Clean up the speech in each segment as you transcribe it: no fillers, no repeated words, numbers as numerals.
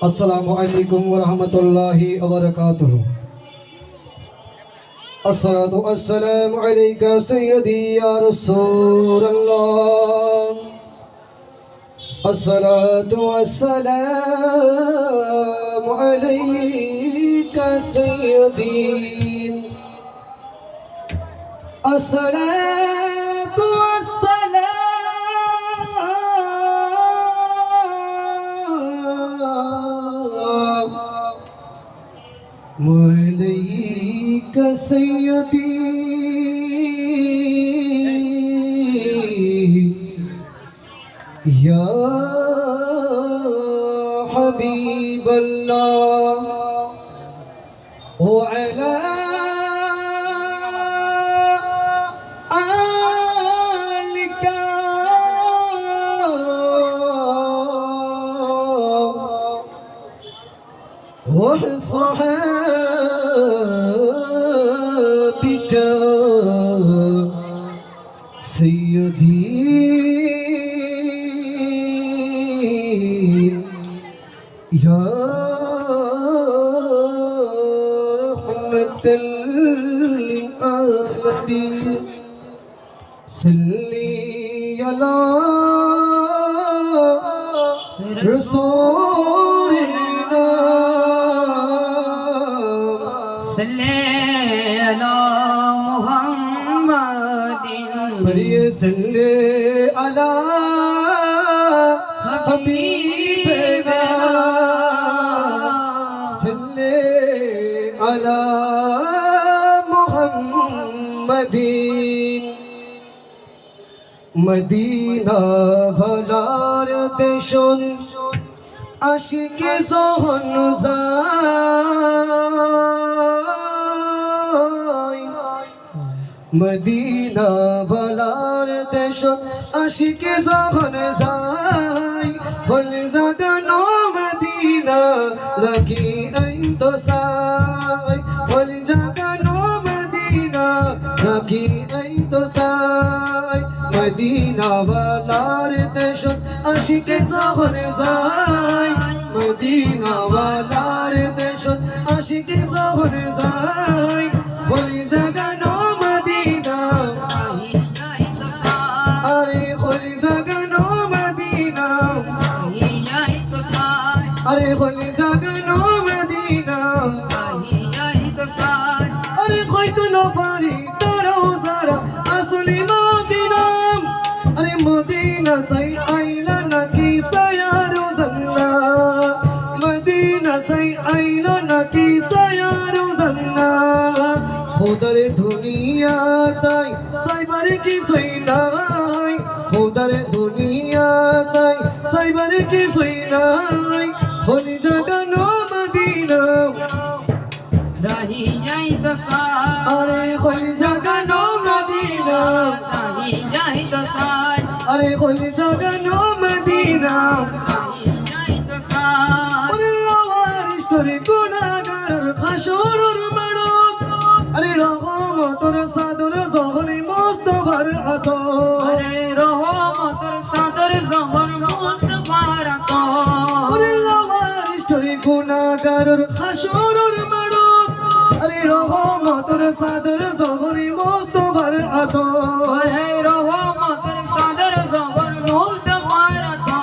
अस्सलामु अलैकुम वरहमतुल्लाहि वबरकातुहू। अस्सलातु वस्सलामु अलैका सय्यदी या रसूलल्लाह। अस्सलातु वस्सलामु अलैका सय्यदी। अस्सलातु वस्सलामु अलैका सय्यदी या हबीबल्लाह व अला आलिका व सहाबिका सय्यदी या रहमतल लिल आलमीन सल्ली अला रसूलिना सल्ले अला मुहम्मदिन सल्ली अला हबीबना सल्ली अला मुहम्मदिन मदीना भलार देशों आशिके सोहन जाय मदीना भलार देशों आशिके सोहन जाय बोल जागनो मदीना लगी ऐ तो साय बोल जागनो मदीना लगी ऐ तो साय मदीना वालार देशों आशिके सोहन जाय मदीना वालार देशों आशिके सोहन जाय बोल जागनो मदीना अरे बोल जागनो मदीना अरे बोल जागनो मदीना अरे कोई तो न पारी तोरा जरा असली मदीना अरे मदीना सही आईला नकी सयारो जन्ना मदीना सही आईला नकी सयारो जन्ना खुदर दुनिया ताई साइबर की सोई नाई खुदर दुनिया ताई साइबर की सोई नाई होली जगनो मदीना रही जाई तो साय अरे होली जगनो मदीना रही जाई तो साय अरे होली जगनो मदीना रही जाई तो साय अरे लावारिस तोरे गुनाहगार खाशुरुर मरद अरे रहमतुर सादर जहरी मुस्तफार আতো अरे রহমতের সাদর জহর মুস্তাফার আতো अरे लावारिस तोरे गुनाहगार खाशुरुर मरद अरे रहमतुर सादर जहरी मुस्तफार আতো अरे রহমতের সাদর জহর মুস্তাফার আতো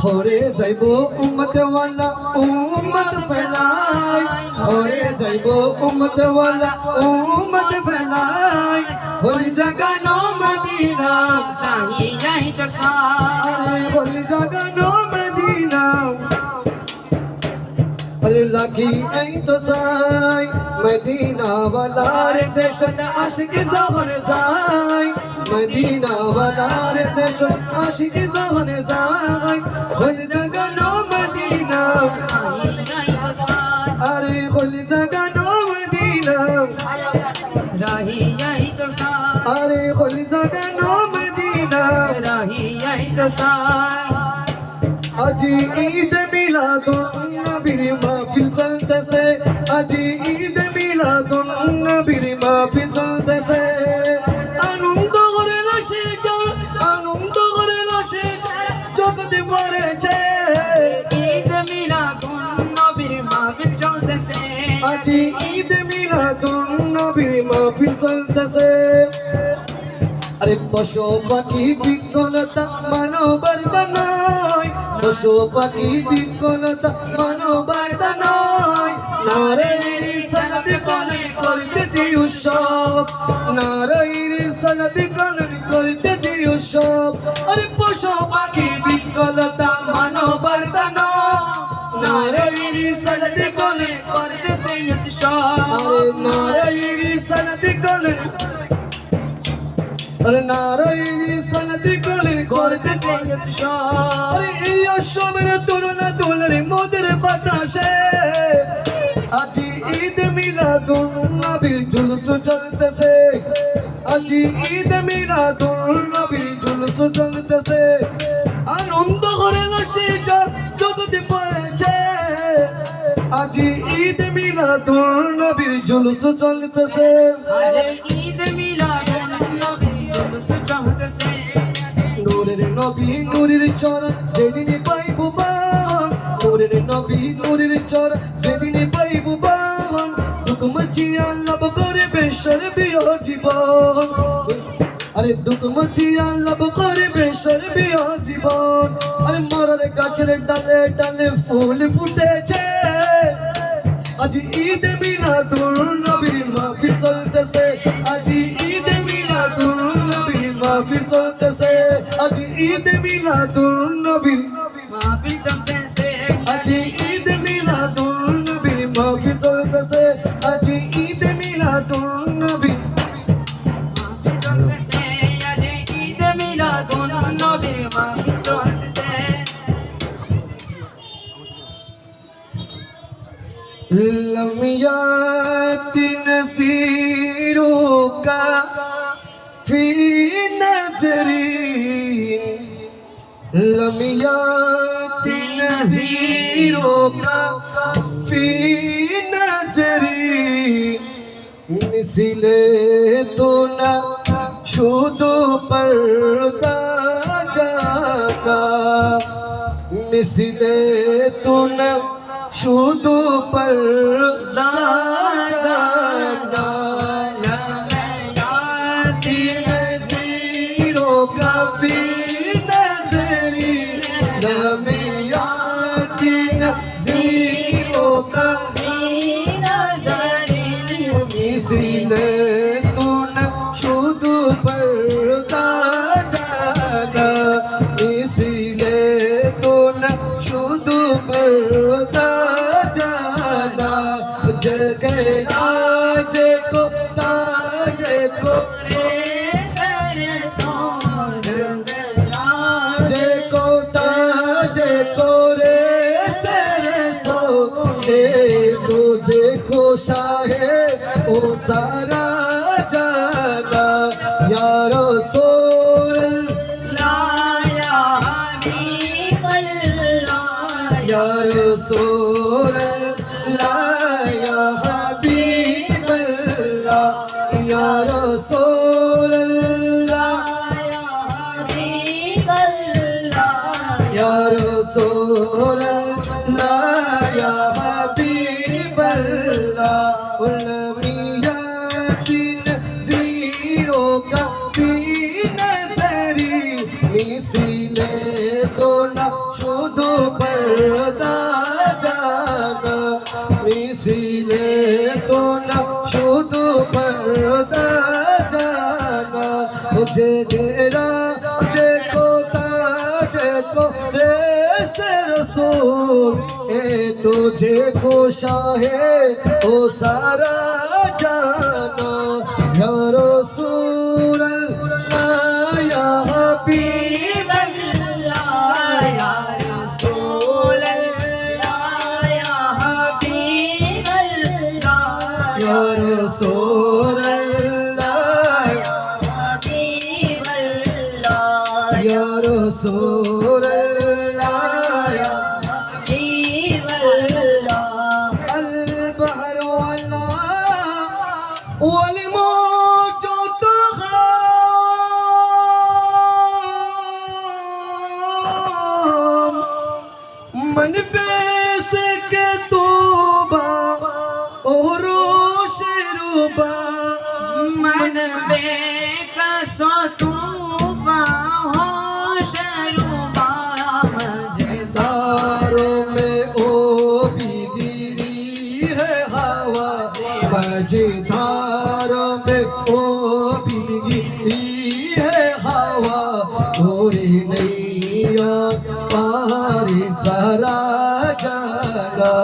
হরে যাইব উম্মত ওয়ালা উম্মত ফেলাই হরে যাইব উম্মত ওয়ালা উম্মত ফেলাই হলি জাগানো মদিনা रही जाई तो साय আরে হলি জাগানো মদিনা আরে লাগি এই তো সাই মদিনা ওয়ালার দেশ আশিক জহর যায় মদিনা ওয়ালার দেশ আশিক জহর যায় হলি জাগানো মদিনা रही जाई तो साय अरे होली जगानो मदीना रही जाई तो साय अरे होली जगानो मदीना रही जाई तो साय अजी ईद मिलादुन नबीर महफिल चलतेছে अजी ईद मिलादुन नबीर महफिल चलतेছে आनंद করে লাশে আনন্দ করে লাশে জগতে পড়েছে ঈদ মিলাদ আজি ঈদ মিলাদুন নবীর মাহফিল চলতেছে আরে পশু পাখি বিকলতা মানবার নয় পশু পাখি বিকলতা মানবার নয় নারায়ণের সালাত কলে করতেছি উৎসব নারায়ণের সালাত কলে করতেছি উৎসব আরে পশু পাখি বিকলতা মানবার নয় নারায়ণের সালাত কলে করতেছে উৎসব আরে নারায়ণের সালাত কলে আরে নারায়ণী সালাতি কলের করতেছে আরে এই অসমের তুলনা তুলরে মোদের বাতাসে আজি ঈদ মিলাদুন নবীর জুলুস চলতেছে আজি ঈদ মিলাদুন নবীর জুলুস চলতেছে আনন্দ করে লসি জগতে পড়েছে আজি ঈদ মিলাদুন নবীর জুলুস চলতেছে আজ ঈদ মিলাদুন নবীর জুলুস চলতেছে নূরের নবী নূরের চরণ যেদিন পাইব বাহন নূরের নবী নূরের চরণ যেদিন পাইব বাহন হুকুম চিয়া লাভ করবে সর্বীয় জীবন আরে হুকুম চিয়া লাভ করবে সর্বীয় জীবন আরে মরার গাছের ডালে ডালে ফুল ফুটেছে আজ ঈদ মিলাদুন নবীর মাহফিল চলতেছে আজ ঈদ মিলাদুন নবীর মাহফিল চলতেছে আজ ঈদ মিলাদুন নবীর মাহফিল চলতেছে আজ ঈদ মিলাদুন নবীর মাহফিল চলতেছে আজ ঈদ মিলাদুন নবীর মাহফিল চলতেছে আজ ঈদ মিলাদুন নবীর মাহফিল চলতেছে لم يأت نذيرك في نذري لم يأت نذيرك في نذري মিছিলে তো না শুধু পর্দা জানা মিছিলে তো না শুধু পর্দা জানা नज़ीरों का भी नज़री लमियाती नज़ीरों का मिसले तू न शुद्ध पर्दा जाना मिसले तू न शुद्ध पर्दा जाना जगना को ताज को जेको ताज को रे सरसो दे तुझे को शाहे ओ सारा जाना या रसूल या रसूल या हबीब अल्लाह या रसूल या रसूल या हबीब अल्लाह उलमियाती नज़ीरों का भी नज़री मिसले तो ना शुद्ध पर्दा जाना मिसले तो ना शुद्ध पर्दा जाना मुझे घेरा मुझे को ताज को रे से रसूल ए तुझे को शाहे ओ सारा जाना या रसूल अल्लाह या हबीब या रसूल अल्लाह या रसूल अल्लाह البحر والماء والموج تخام من بيسك توبة तूफा हो शरूबा मजेदारों में ओ बिगड़ी है हवा मजेदारों में ओ बिगड़ी है हवा कोई नैया पारी सरा जागा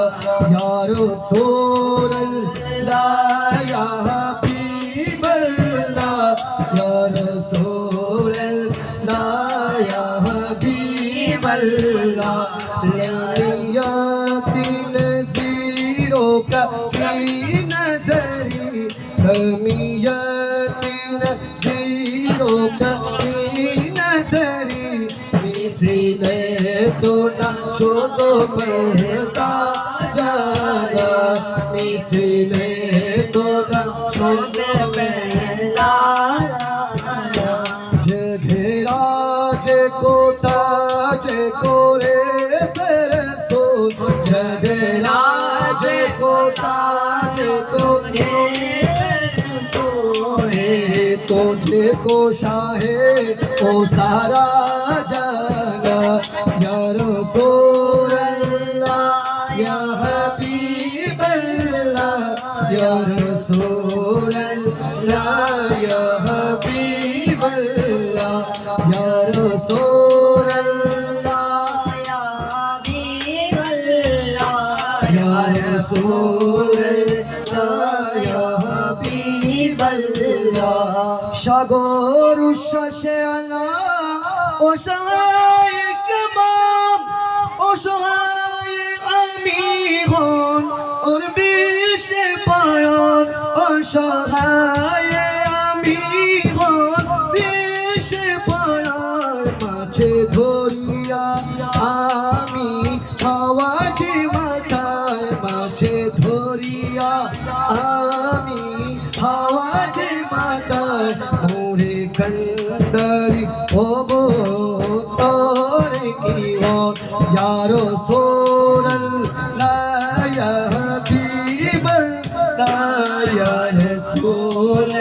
यारो सोरल लाया बीबल्ला यारो सोरल लाया बीबल्ला लमियातिन जीरो का की नजरी लमियातिन जीरो का की नजरी मिसिले तो ना छोड़ो पड़ता जाना मिसिले तो ना छोड़ो बेला घेरा जे को ताज को रे सरसो घेरा जे को ताज को रे तुझे को शाहे ओ सारा जाना या रसूल अल्लाह या हबीब अल्लाह या रसूल अल्लाह या हबीब अल्लाह या रसूल अल्लाह या रसूल अल्लाह या हबीब अल्लाह সাগর উচ্ছ্বাসে আনা অসহায় কেমন অসহায় আমি হন ওর বিষে পায়ন অসহায় আমি হন বিষে পায়ন মাঝে ধরিয়া আমি হাওয়াজি মাথায় মাঝে ধরিয়া আমি হাওয়াজি মাথায় মোরে কন্ডারি ওগো তোরে কি ও ইয়ারো সোরল লায়া হাবিবল লায়া রসুল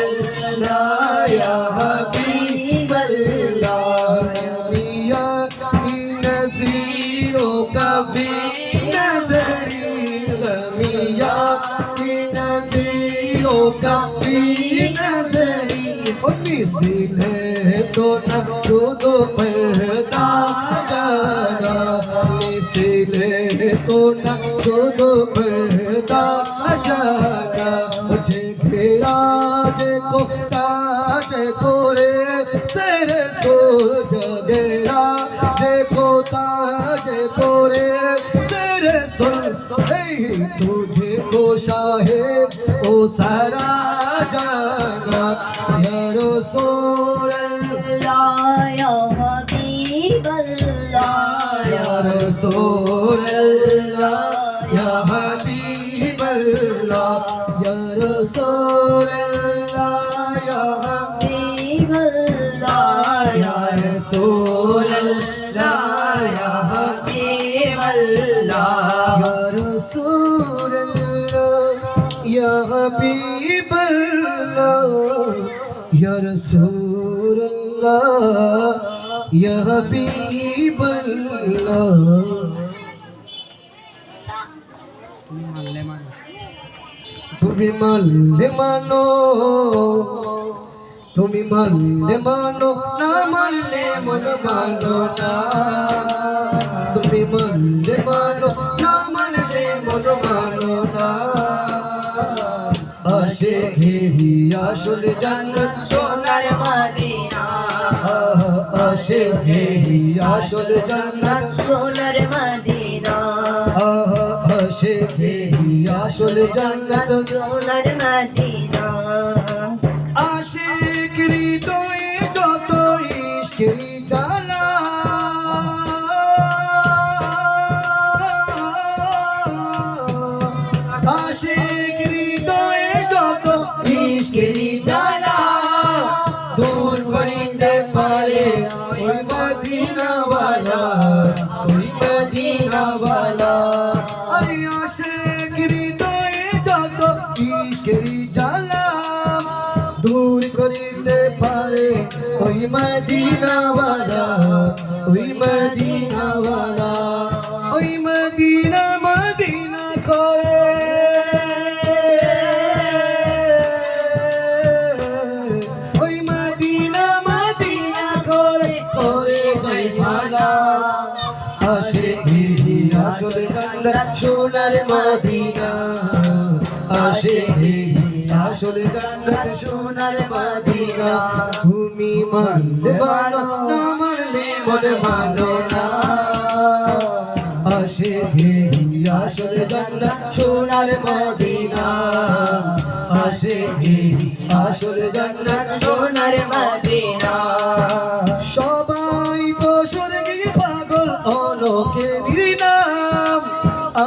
লায়া হাবিবল লামিয়া নজীরো কবি নজরি লমিয়া नज़ीरो कभी नज़री मिसिले तो न दो पर्दा जाना मिसिले तो न दो पर्दा जाना मुझे घेरा जे को ताज को रे सर सो जगेरा जे को ताज को रे सर सो तुझे को शाहे ओ सारा जाना या रसूल अल्लाह या हबीब अल्लाह या रसूल अल्लाह या हबीब अल्लाह या रसूल अल्लाह या हबीब अल्लाह या रसूल अल्लाह या हबीब अल्लाह या रसूल अल्लाह या हबीब अल्लाह या रसूल अल्लाह या हबीब अल्लाह তুমি মানলে মানো তুমি মানলে মানো না মানলে মন মানো না তুমি মানলে মানো না মানলে মন মানো না আসে ঘেরি আসল জান্নাত সোনার মদিনা আসে ঘেরি আসল জান্নাত সোনার মদিনা আসে ঘেরি আসল জান্নাত সোনার মদিনা আশিক হৃদয়ে যত ইশকেরি জ্বালা আশিক হৃদয়ে যত ইশকেরি জ্বালা দূর করিতে পারে ওই মদিনাওয়ালা ওই মদিনাওয়ালা আরে আশিক হৃদয়ে যত ইশকেরি জ্বালা দূর করিতে পারে ওই মদিনাওয়ালা ওই মদিনাওয়ালা ওই মদিনা মদিনা করে ওই মদিনা মদিনা করে করে জয় ভালা আসে আসলে জান্নাত সোনার মদিনা আসে আসলে জান্নাত সোনার মদিনা তুমি মানলে মানো না মানলে মনে মানো না আসে আসলে জান্নাত সোনার মদিনা আসে আসলে জান্নাত সোনার মদিনা সবাই তো স্বর্গে পাগল অলোকের নাম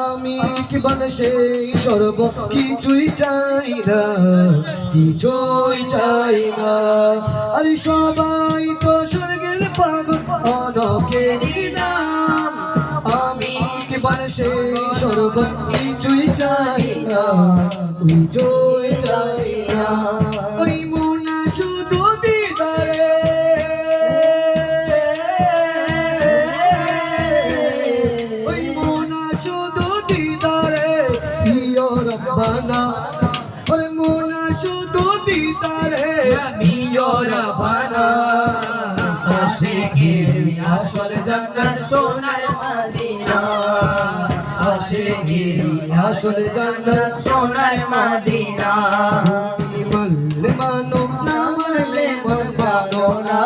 আমি কি বলে সেই সর্ব কিছুই চাই না কিছুই চাই না আরে সবাই তো স্বর্গের পাগল অলোকের নাম আমি কি বলে সেই সর্ব কিছুই চাই না কিছুই চাই না ওই মোনা শুধু দিদারে ওই মোনা শুধু দিদারে ইয়ো রব্বানা ওরে মোনা শুধু দিদারে ইয়ো রব্বানা আশিকি আসলে জান্নাত সোনার মদিনা আশিকি আসলে জান্নাত সোনার মদিনা তুমি মানলে মানো না মানলে মন মানো না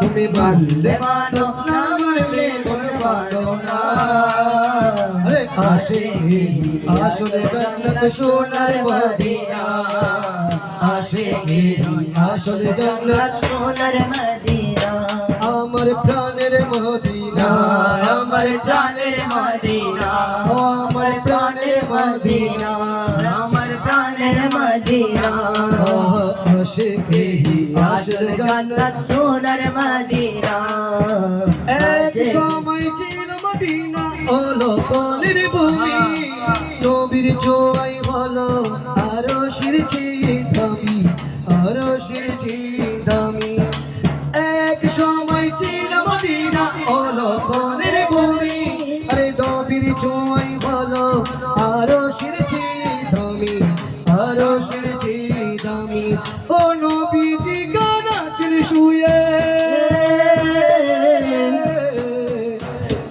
তুমি মানলে মানো না মানলে মন মানো না আরে আশিকি আসলে জান্নাত সোনার মদিনা আশিকি আসলে জান্নাত সোনার মদিনা আমার প্রাণের মদিনা আমার জানের মদিনা ও আমার প্রাণের মদিনা আমার প্রাণের মদিনা আশিকি আসলে জান্নাত সোনার মদিনা এক সময় ছিল মদিনা হলো কলির ভূমি নবীর ছোঁয়াই হলো আরো শিরছি দামি আরো শিরছি দামি এক সময় ছিল মদিনা হলো কলির ভূমি আরে নবীর ছোঁয়াই হলো আরো শিরছি দামি আরো শিরছি দামি ও নবীজি গানাচির শুয়ে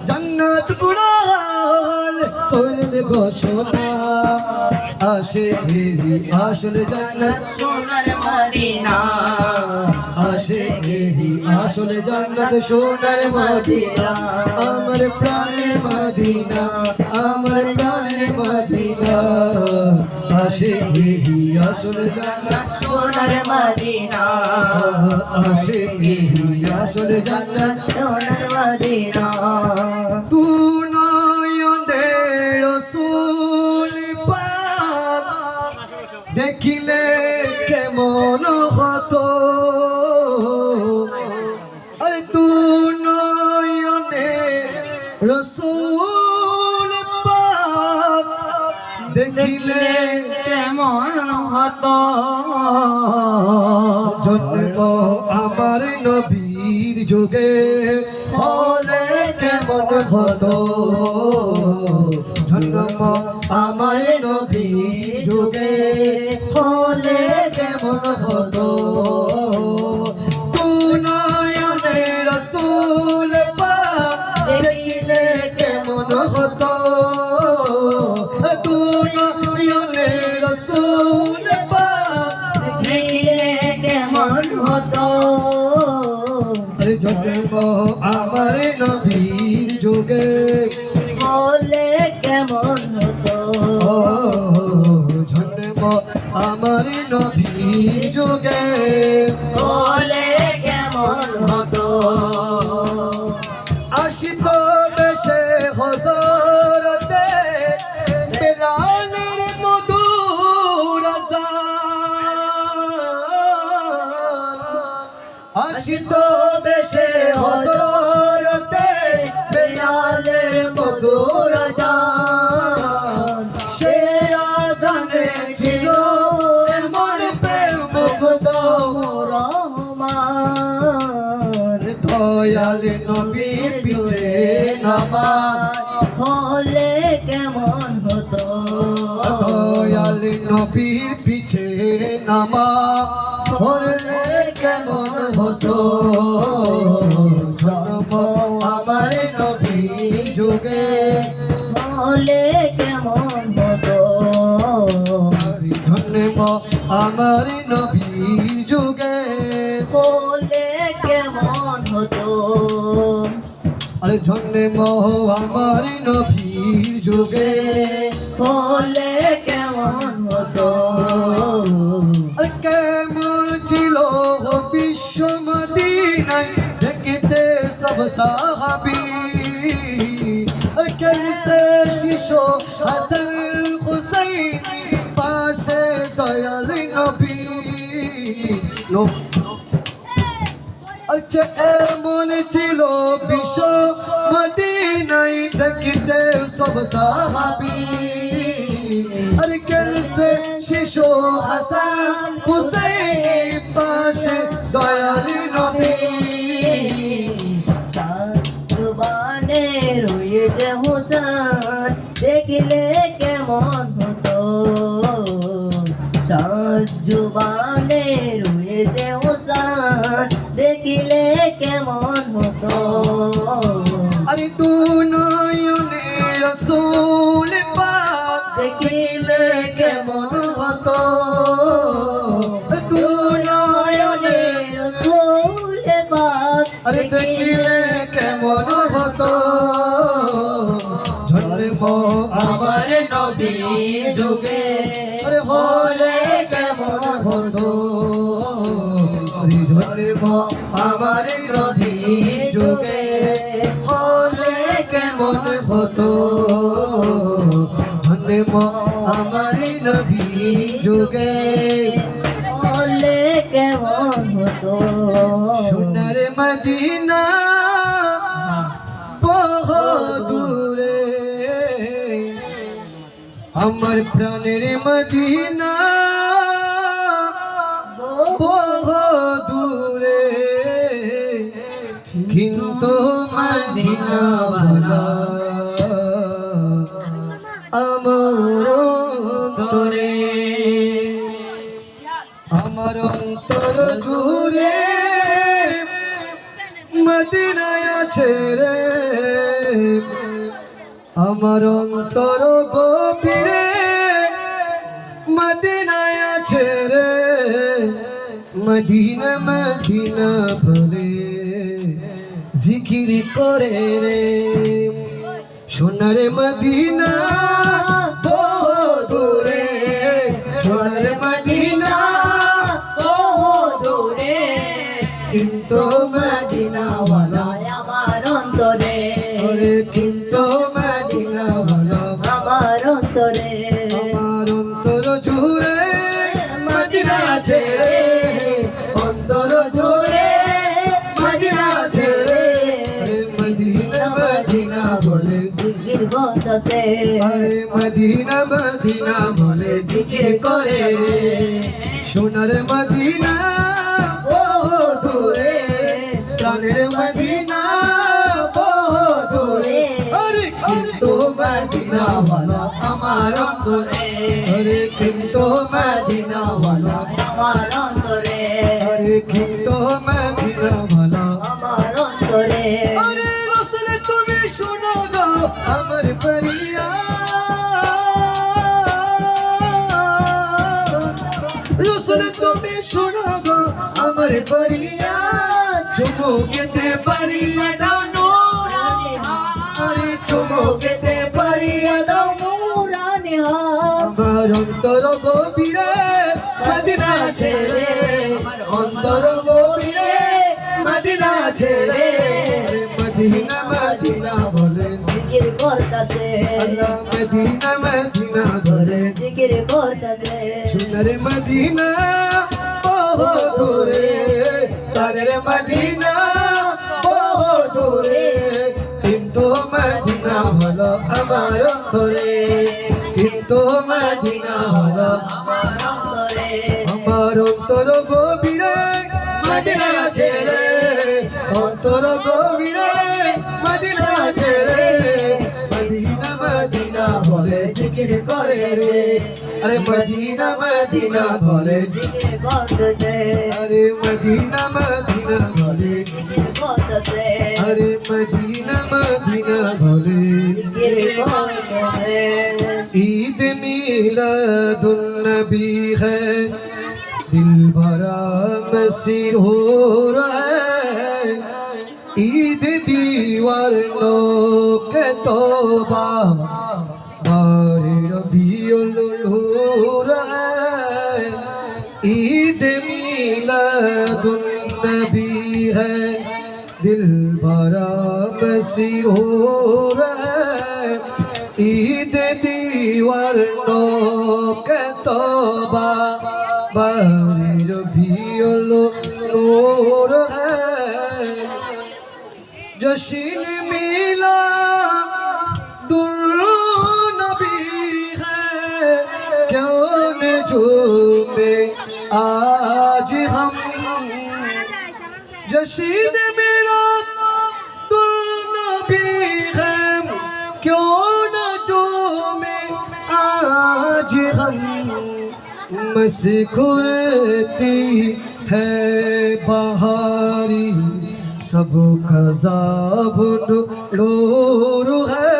জান্নাত কুড়াল করলে ঘোষণা আসে আসলে জান্নাত সোনার মদিনা আসে আসলে জান্নাত সোনার মদিনা আমার প্রাণের মদিনা আমার প্রাণের মদিনা আসে আসলে জান্নাত সোনার মদিনা আসে আসলে জান্নাত সোনার মদিনা তু নয়নে রসুল পাক দেখিলে কেমন হতো আরে তু নয়নে রসুল পাক দেখিলে কেমন হতো জন্ম আমার নবীর যুগে হলে কেমন হতো জন্ম আমার নবীর যুগে হলে কেমন হতো তু নয়নে রসুল পাক দেখিলে কেমন হতো তু নয়নে রসুল পাক দেখিলে কেমন হতো আরে জন্ম আমার নবীর যুগে বলে কেমন হতো ও জন্ম আমার নবীর যুগে বলে কেমন হতো আসিত বেশে হজরতে বেলালের মধুর আযান আসিত বেশে হজরতে বেলালের মধুর আযান সে আযানে ছিল এমন প্রেম মুগ্ধ রহ দয়াল নবীর পিছে নামাজ হলে কেমন হতো দয়াল নবীর পিছে নামাজ পড়লে কেমন হতো জন্ম আমার নবীর যুগে হলে কেমন হতো জন্ম আমার নবীর যুগে হলে কেমন হতো আরে জন্ম আমার নবীর যুগে হলে কেমন হতো আরে কেমন ছিল বিশ্ব মদিনায় দেখতে সব সাহাবী আরে কেসে শিশু হাসান হুসাইন পাশে দয়াল নবী আচ্ছা এমন ছিল বিশ্ব মদিনায় দেখতে সব সাহাবী আরে কেসে শিশু হাসান হুসাইন পাশে দয়াল নবী জবানে রয়েছে হোসেন দেখলে কেমন হতো জবানে রয়েছে হোসেন দেখলে কেমন হতো আরে তু নয়নে রসূল পাক দেখিলে কেমন হতো তু নয়নে রসূল পাক আরে দেখিলে কেমন হতো জন্ম আমার নবীর যুগে আরে হলে কেমন হতো আরে জন্ম আমার নবীর যুগে হলে কেমন হতো জন্ম আমার নবীর যুগে হলে কেমন হতো সোনার মদিনা বহু দূরে আমার প্রাণের মদিনা বহু দূরে কিন্তু মদিনা ভালা আমার অন্তরে আমার অন্তর জুড়ে মদিনায় আছে রে আমার অন্তর গভীরে মদিনায় আছে রে মদিনা মদিনা বলে জিকির করে রে সোনার মদিনা বহু দূরে সোনার মদিনা দূরে কিন্তু মদিনাওয়ালা আমার অন্তরে ওরে কিন্তু মদিনাওয়ালা আমার অন্তরে আমার অন্তর জুড়ে মদিনা আছে রে অন্তর জুড়ে মদিনা আছে রে মদিনা মদিনা বলে জিকির করতেছে আরে মদিনা মদিনা বলে জিকির করে সোনার মদিনা বহু দূরে প্রাণের মদিনা বহু দূরে আরে কিন্তু মদিনা ওয়ালা আমার অন্তরে আরে কিন্তু মদিনা ওয়ালা আমার অন্তরে আরে কিন্তু মদিনা ওয়ালা আমার অন্তরে আরে রাসূল তুমি শোনো গো আমার ফরিয়াদ রাসূল তুমি শোনো গো আমার ফরিয়াদ চুমুকেতে পারিয়া দাও নূরানি আরে চুমুকেতে পারিয়া দাও নূরানি হাত আমার অন্তর গভীরে মদিনা ছেড়ে অন্তর গভীরে মদিনা ছেড়ে মদিনা মদিনা বলে জিকির করতেছে আল্লাহ মদিনা মদিনা বলে জিকির করতেছে সোনার মদিনা বহু দূরে তাদের মদিনা বহু দূরে কিন্তু মদিনা হলো আমার অন্তরে কিন্তু মদিনা হলো আমার অন্তরে আমার অন্তর গভীরে মদিনা ছেড়ে অন্তর রে আরে মদিনা মদিনা বলে জিকির করতেছে আরে মদিনা মদিনা বলে জিকির করতেছে আরে মদিনা মদিনা বলে জিকির করতেছে ईद मिलादुन नबी है दिल भरा मसरूर है ईद दीवारों के तौबा बारे रबीउल नूर है ईद मिलादुन नबी है दिल भरा मसरूर है ईद दीवारों के तौबा बारे रबीउल नूर है जश्न मिला दुर्नबी है क्यों न झूमे आज हम जश्न मिला दुर्नबी है क्यों न झूमे आज हम मुस्कुराती है बहारी सब खजाब नूर है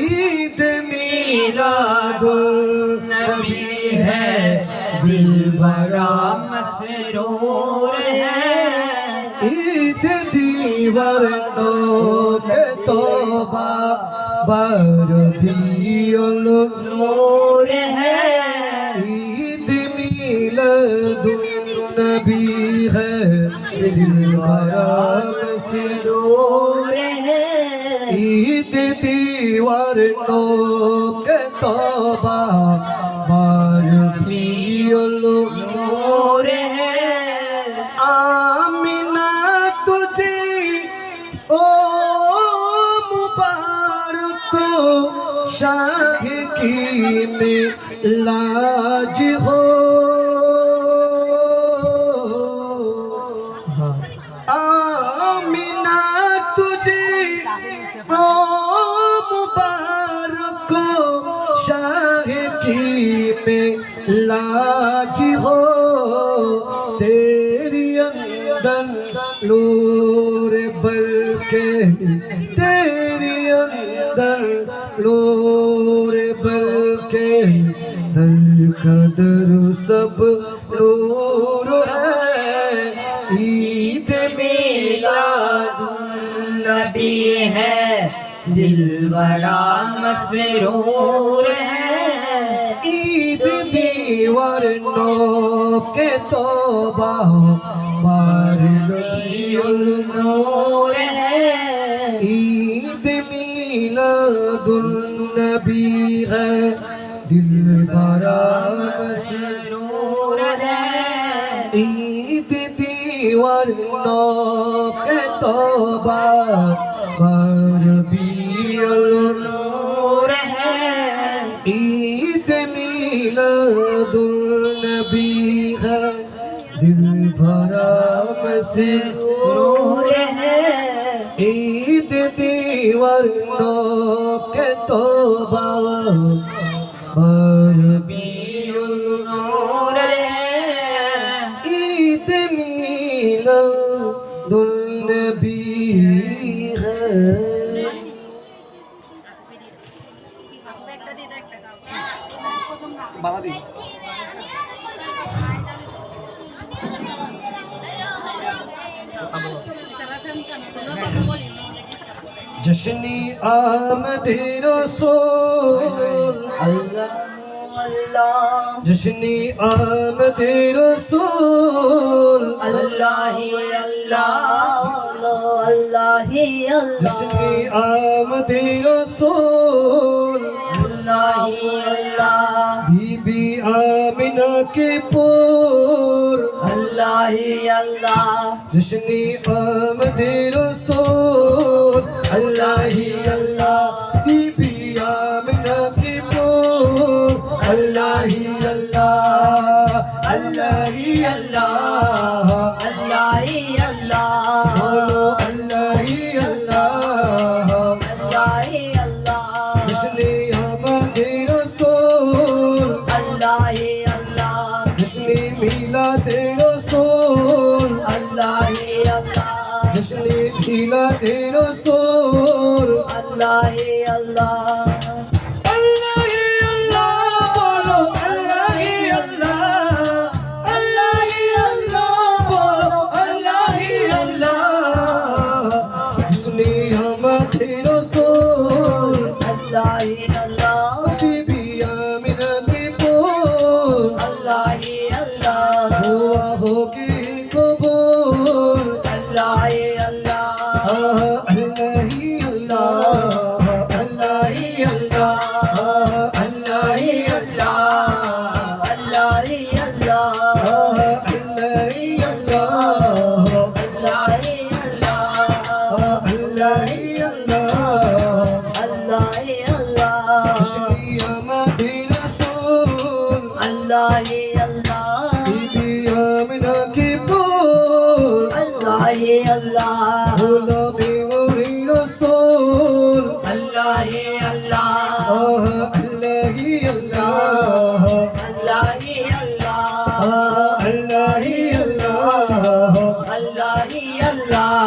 ईद मिलादुन नबी है दिल बड़ा मसरूर है ईद दीवारों के तौबा बारबीउल नूर है ईद मिलादुन नबी है दिल भरा मसरूर नूर है ईद दीवारों के तौबा बारबीउल नूर है आमिना तुझे ओ मुबारक शाह की में लाज हो आमिना तुझे ओ मुबारक शाह की में लाज हो तेरी अंदर नूर बल्कि तेरी अंदर नूर बल्कि दर कदर सब नूर है ईद मिलादुन नबी है दिल बड़ा मसरूर है ईद दीवारों के तौबा बारबीउल नूर है ईद मिलादुन नबी है दिल भरा मसरूर है ईद दीवारों के तौबा बारबीउल नूर है ईद मिलादुन नबी है दिल भरा मसरूर नूर है ईद दीवारों के तौबा बारबीउल नूर है ईद मिलादुन नबी है जश्नी आमद रसूल अल्लाह अल्लाह जश्नी आमद रसूल अल्लाह ही अल्लाह अल्लाह ही अल्लाह जश्नी आमद रसूल अल्लाह ही अल्लाह बीबी आमिना के पोर अल्लाह ही अल्लाह जश्नी आमद रसूल अल्लाह ही अल्लाह बीबी आमिना के पोर अल्लाह ही अल्लाह अल्लाह ही अल्लाह अल्लाह ही अल्लाह बोलो अल्लाह ही अल्लाह अल्लाह ही अल्लाह जश्नी आमद रसूल अल्लाह ही अल्लाह जश्न मिलाद रसूल अल्लाह ही अल्लाह अल्लाह ही अल्लाह बोलो अल्लाह ही अल्लाह अल्लाह ही अल्लाह बोलो अल्लाह ही अल्लाह जश्न मिलाद रसूल अल्लाह ही अल्लाह बीबी आमिना की बोल अल्लाह ही अल्लाह दुआ होगी कबूल अल्लाह ही अल्लाह अल्लाह ही अल्लाह अल्लाह ही अल्लाह अल्लाह ही अल्लाह अल्लाह ही अल्लाह अल्लाह ही अल्लाह अल्लाह ही अल्लाह अल्लाह ही अल्लाह अल्लाह ही अल्लाह शुक्रिया मदीन रसूल अल्लाह ही अल्लाह बीबी आमिना की बोल अल्लाह ही अल्लाह गुलाबी उड़ी रसूल अल्लाह ही अल्लाह अल्लाह ही अल्लाह अल्लाह ही अल्लाह अल्लाह ही अल्लाह अल्लाह ही अल्लाह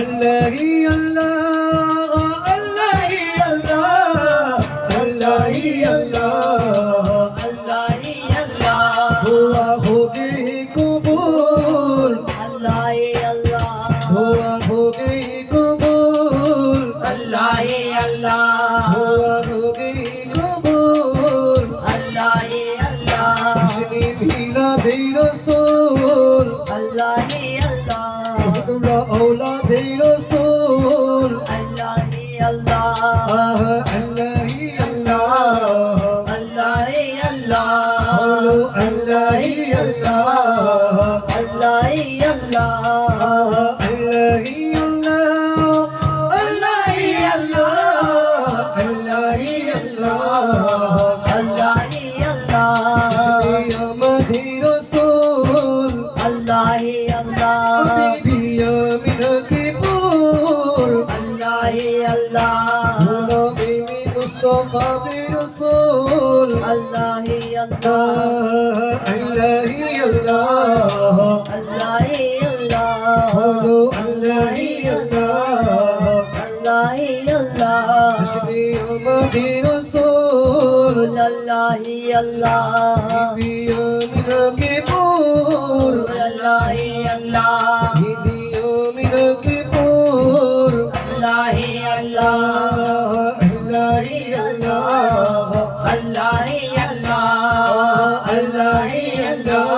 अल्लाह ही अल्लाह अल्लाह ही अल्लाह अल्लाह ही अल्लाह अल्लाह ही अल्लाह दुआ होगी कबूल अल्लाह ही अल्लाह दुआ होगी कबूल अल्लाह ही अल्लाह दुआ होगी कबूल अल्लाह ही अल्लाह जश्न मिलाद रसूल अल्लाह ही अल्लाह उसकुला औलाद रसूल अल्लाह ही अल्लाह अल्लाह ही अल्लाह अल्लाह ही अल्लाह बोलो अल्लाह ही अल्लाह अल्लाह ही अल्लाह अल्लाह ही अल्लाह अल्लाह ही अल्लाह अल्लाह ही अल्लाह अल्लाह ही अल्लाह शुक्रिया मदी रसूल अल्लाह ही अल्लाह बीबी आमिना की बोल अल्लाह ही अल्लाह गुलाबी मुस्तफा भी रसूल अल्लाह ही अल्लाह अल्लाह ही अल्लाह अल्लाह ही अल्लाह बोलो अल्लाह ही अल्लाह अल्लाह ही अल्लाह जश्न मदी रसूल अल्लाह ही अल्लाह बीबी आमिना की बोल अल्लाह ही अल्लाह बीबी आमिना की बोल अल्लाह ही अल्लाह अल्लाह ही अल्लाह अल्लाह ही अल्लाह अल्लाह ही अल्लाह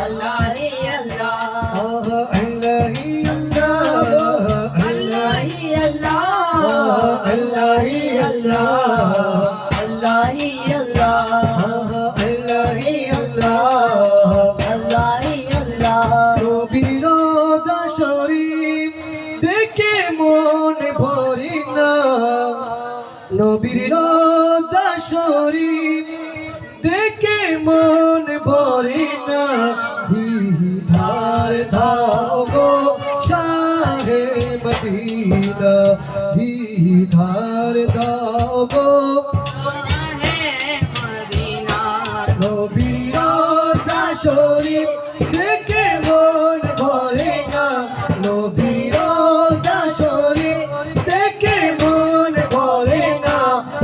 अल्लाह ही अल्लाह अल्लाह ही अल्लाह अल्लाह ही अल्लाह अल्लाह ही अल्लाह अल्लाह ही अल्लाह अल्लाह ही अल्लाह अल्लाह ही अल्लाह নবীর রোজা শরীফ দেখে মন ভরে না নবীর রোজা শরীফ দেখে মন ভরে না দিদার দাও গো শাহে মদিনা দিদার দাও গো मदीना নবীর রোজা শরীফ দেখে মন ভরে না নবীর রোজা শরীফ দেখে মন ভরে না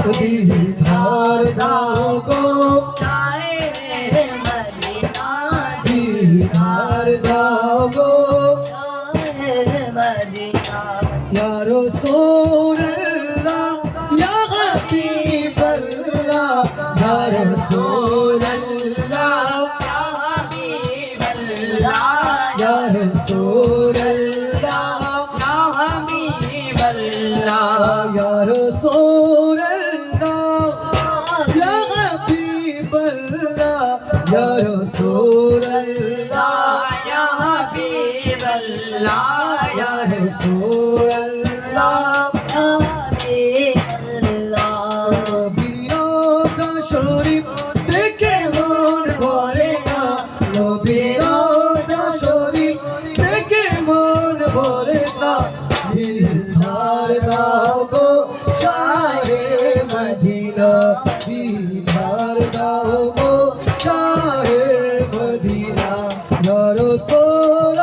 দিদার দাও গো शायर मदीना দিদার দাও গো शायर मदीना ইয়া রাসূলুল্লাহ ইয়া হাবিবাল্লাহ ইয়া রাসূলুল্লাহ या हबीब अल्लाह ইয়া রাসূলুল্লাহ या हबीब अल्लाह या रसूल अल्लाह या हबीब अल्लाह या रसूल अल्लाह या हबीब अल्लाह या रसूल अल्लाह নবীর রোজা শরীফ দেখে মন ভরে না নবীর রোজা শরীফ দেখে মন ভরে না দিদার দাও গো শাহে মদিনা দিদার দাও গো শাহে মদিনা ইয়া রাসূল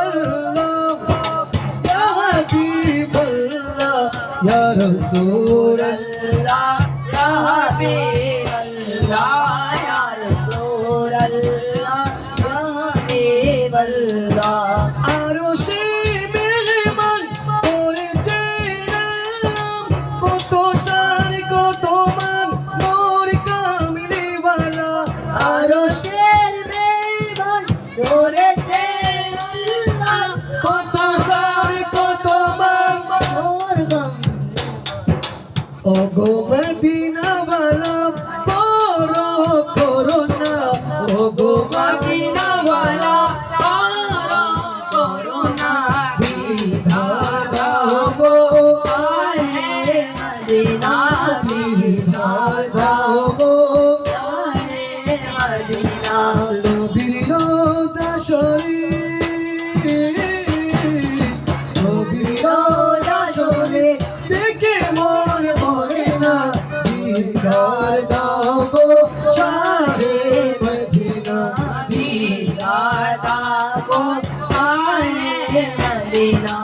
মদিনা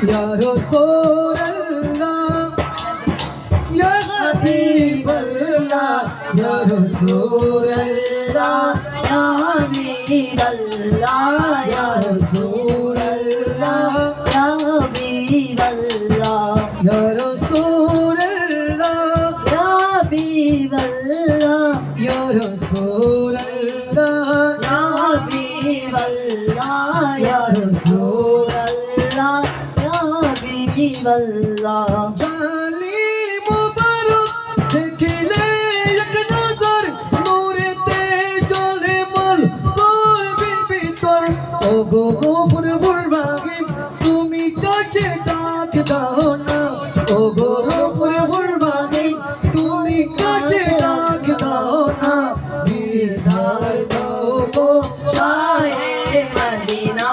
ইয়া রাসূলুল্লাহ ইয়া হাবিবাল্লাহ ইয়া রাসূলুল্লাহ ইয়া হাবিবাল্লাহ ইয়া রাসূলুল্লাহ ইয়া হাবিবাল্লাহ ইয়া রাসূলুল্লাহ ইয়া হাবিবাল্লাহ ইয়া রাসূলুল্লাহ ইয়া হাবিবাল্লাহ ইয়া রাসূল আল্লাহ ইয়া হাবিবাল্লাহ জালি মুবারক দেখিলে এক নজর নূরেতে জ্বলে মল কলবির ভিতর ওগো গফুর রহিম তুমি কাছে ডাক দাও না ওগো গফুর রহিম তুমি কাছে ডাক দাও না দিদার দাও গো শাহে মদিনা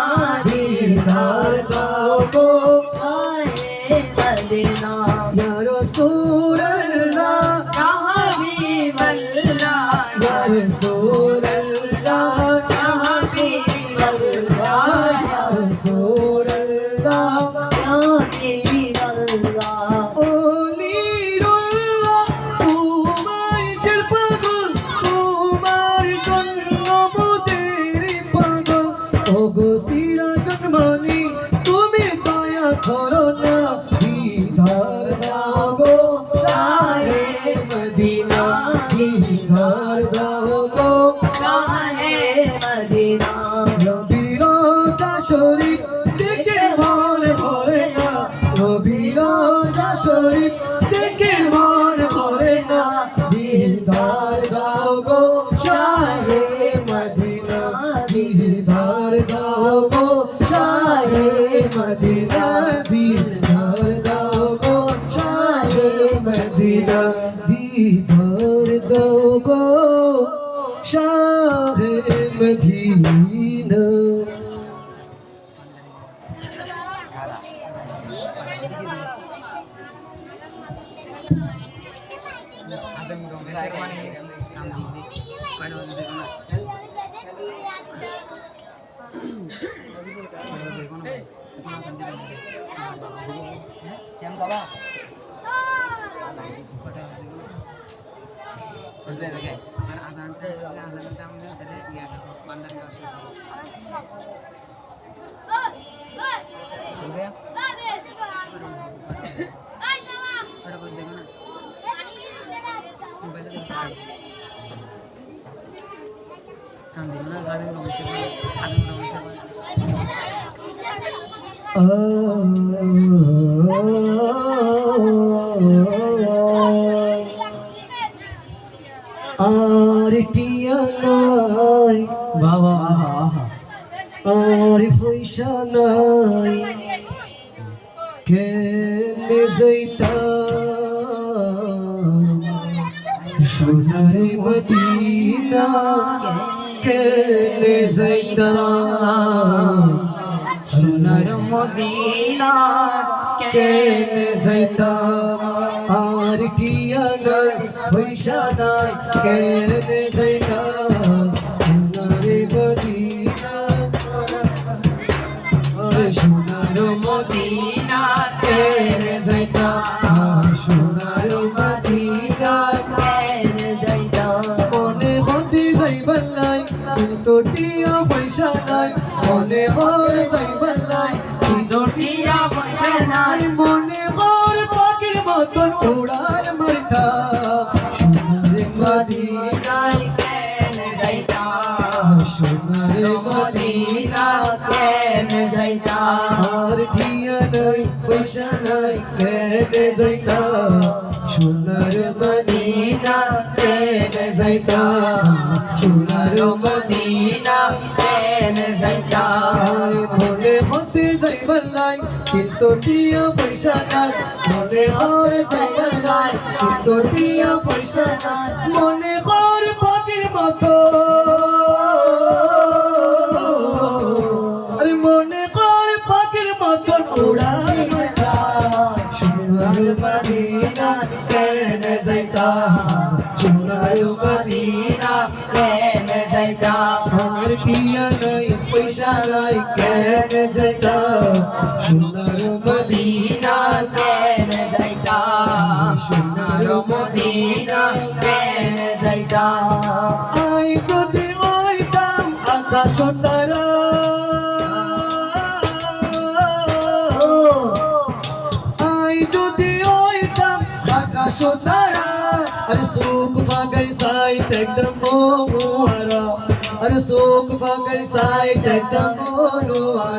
দিদার দাও গো শাহে মদিনা ইয়া রাসূলুল্লাহ ইয়া হাবিবাল্লাহ ইয়া রাসূলুল্লাহ ইয়া হাবিবাল্লাহ ইয়া রাসূলুল্লাহ ইয়া হাবিবাল্লাহ ওলিরুল্লাহ তোমায় যে পাগল তোমার জন্য মোদের পাগল ওগো সিরাজুল মনি তুমি দয়া করো না দিদার দাও গো শাহে মদিনা দিদার দাও গো শাহে মদিনা নবীর রোজা শরীফ দেখে মন ভরে না নবীর রোজা শরীফ দেখে মন ভরে না দিদার দাও গো শাহে মদিনা দিদার দাও গো শাহে মদিনা দিদার দাও গো শাহে মদিনা দিদার দাও গো শাহে মদিনা আর টিয়া নাই বাবা আর পয়সা নাই কেনে যাইতাম সোনার মদিনা কেনে যাইতাম সোনার মদিনা কেনে যাইতাম আর টিয়া নাই পয়সা নাই কেনে যাইতাম সোনার মদিনা আর সোনার মদিনা কেনে যাইতাম সোনার মদিনা কেনে যাইতাম মনে হতে যাইবার লাই কিন্তু টিয়া পয়সা নাই মনে হতে যাইবার লাই কিন্তু টিয়া পয়সা নাই আর মনে হর পাখির মতন উড়াল মারতাম সোনার মদিনা কেনে যাইতাম সোনার মদিনা কেনে যাইতাম আর টিয়া নাই পয়সা নাই কেনে যাইতাম সোনার মদিনা কেনে যাইতাম সোনার মদিনা কেনে যাইতাম আরে মনে হতে যাইবার লাই কিন্তু টিয়া পয়সা নাই মনে হরে যাইবার লাই কিন্তু টিয়া পয়সা নাই মনে হরে পাখির মতো আরে মনে করে পাখির মতন উড়াল মারতাম সোনার মদিনা কেনে যাইতাম সোনার মদিনা কেনে যাইতাম আর টিয়া নাই পয়সা নাই কেনে যাইতাম সোনার মদিনা কেন যাইতাম সোনার মদিনা কেন যাইতাম আই যদি হইতাম আকাশ তারা আই যদি হইতাম আকাশ তারা আরে সুখ ফাগাই সাই একদম মোহারা আরে সুখ ফাগাই সাই একদম মোহারা